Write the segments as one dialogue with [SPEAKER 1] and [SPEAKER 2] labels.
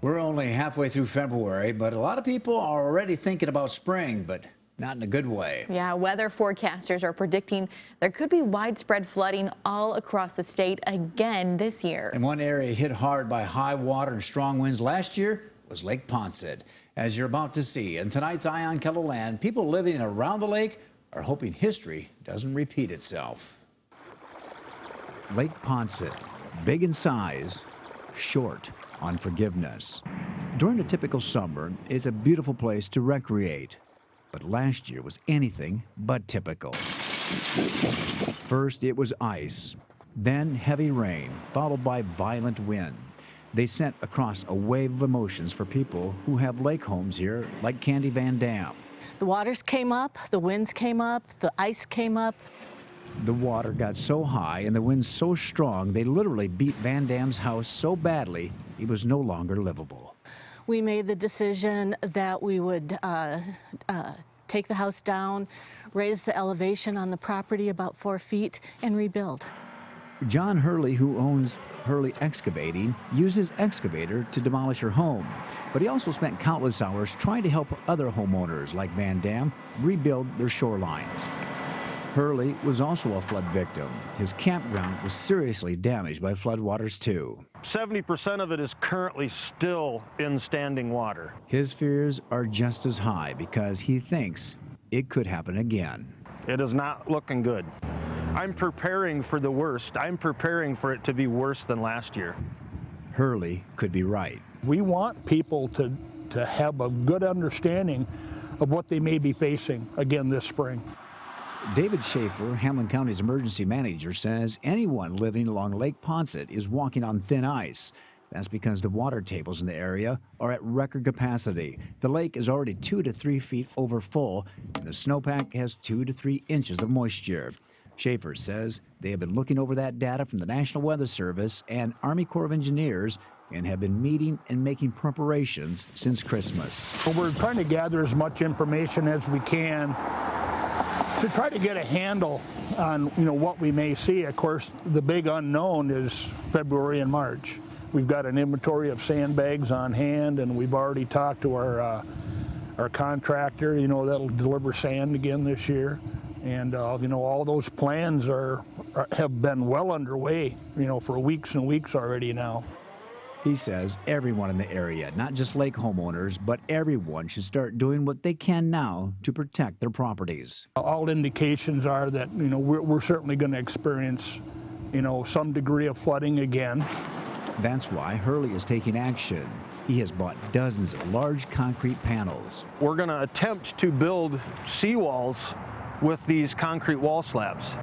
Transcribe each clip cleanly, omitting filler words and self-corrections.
[SPEAKER 1] We're only halfway through February, but a lot of people are already thinking about spring, but not in a good way.
[SPEAKER 2] Yeah, weather forecasters are predicting there could be widespread flooding all across the state again this year.
[SPEAKER 1] And one area hit hard by high water and strong winds last year was Lake Poinsett. As you're about to see in tonight's On KELOLAND, people living around the lake are hoping history doesn't repeat itself. Lake Poinsett, big in size, short on forgiveness. During a typical summer, it's a beautiful place to recreate. But last year was anything but typical. First, it was ice, then heavy rain, followed by violent wind. They sent across a wave of emotions for people who have lake homes here, like Candy VANDAM.
[SPEAKER 3] The waters came up, the winds came up, the ice came up.
[SPEAKER 1] The water got so high and the winds so strong, they literally beat VANDAM's house so badly, it was no longer livable.
[SPEAKER 3] We made the decision that we would take the house down, raise the elevation on the property about 4 feet, and rebuild.
[SPEAKER 1] John HURLEY, who owns HURLEY Excavating, used his excavator to demolish her home. But he also spent countless hours trying to help other homeowners like VANDAM rebuild their shorelines. HURLEY was also a flood victim. His campground was seriously damaged by floodwaters too.
[SPEAKER 4] 70% of it is currently still in standing water.
[SPEAKER 1] His fears are just as high because he thinks it could happen again.
[SPEAKER 4] It is not looking good. I'm preparing for the worst. I'm preparing for it to be worse than last year.
[SPEAKER 1] HURLEY could be right.
[SPEAKER 5] We want people to have a good understanding of what they may be facing again this spring.
[SPEAKER 1] David SCHAEFER, Hamlin County's emergency manager, says anyone living along Lake Poinsett is walking on thin ice. That's because the water tables in the area are at record capacity. The lake is already 2 to 3 feet over full, and the snowpack has 2 to 3 inches of moisture. SCHAEFER says they have been looking over that data from the National Weather Service and Army Corps of Engineers and have been meeting and making preparations since Christmas.
[SPEAKER 5] We're trying to gather as much information as we can to try to get a handle on what we may see. Of course, the big unknown is February and March. We've got an inventory of sandbags on hand, and we've already talked to our contractor, that'll deliver sand again this year. And all those plans have been well underway, for weeks and weeks already now.
[SPEAKER 1] He says everyone in the area, not just lake homeowners, but everyone should start doing what they can now to protect their properties.
[SPEAKER 5] All indications are that we're certainly going to experience some degree of flooding again.
[SPEAKER 1] That's why HURLEY is taking action. He has bought dozens of large concrete panels.
[SPEAKER 4] We're going to attempt to build seawalls with these concrete wall slabs.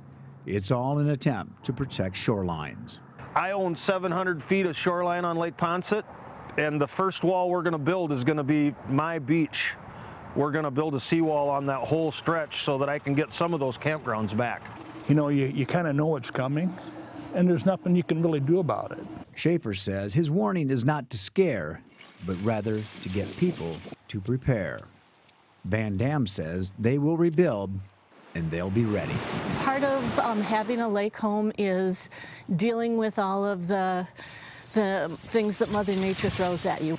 [SPEAKER 1] It's all an attempt to protect shorelines.
[SPEAKER 4] I own 700 feet of shoreline on Lake Poinsett, and the first wall we're going to build is going to be my beach. We're going to build a seawall on that whole stretch so that I can get some of those campgrounds back.
[SPEAKER 5] You kind of know it's coming, and there's nothing you can really do about it.
[SPEAKER 1] SCHAEFER says his warning is not to scare, but rather to get people to prepare. VANDAM says they will rebuild, and they'll be ready.
[SPEAKER 3] Part of having a lake home is dealing with all of the things that Mother Nature throws at you.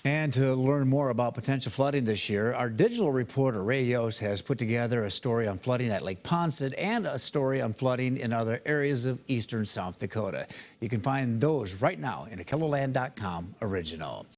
[SPEAKER 1] And to learn more about potential flooding this year, our digital reporter Ray Yost has put together a story on flooding at Lake Poinsett and a story on flooding in other areas of eastern South Dakota. You can find those right now in a KELOLAND.com original.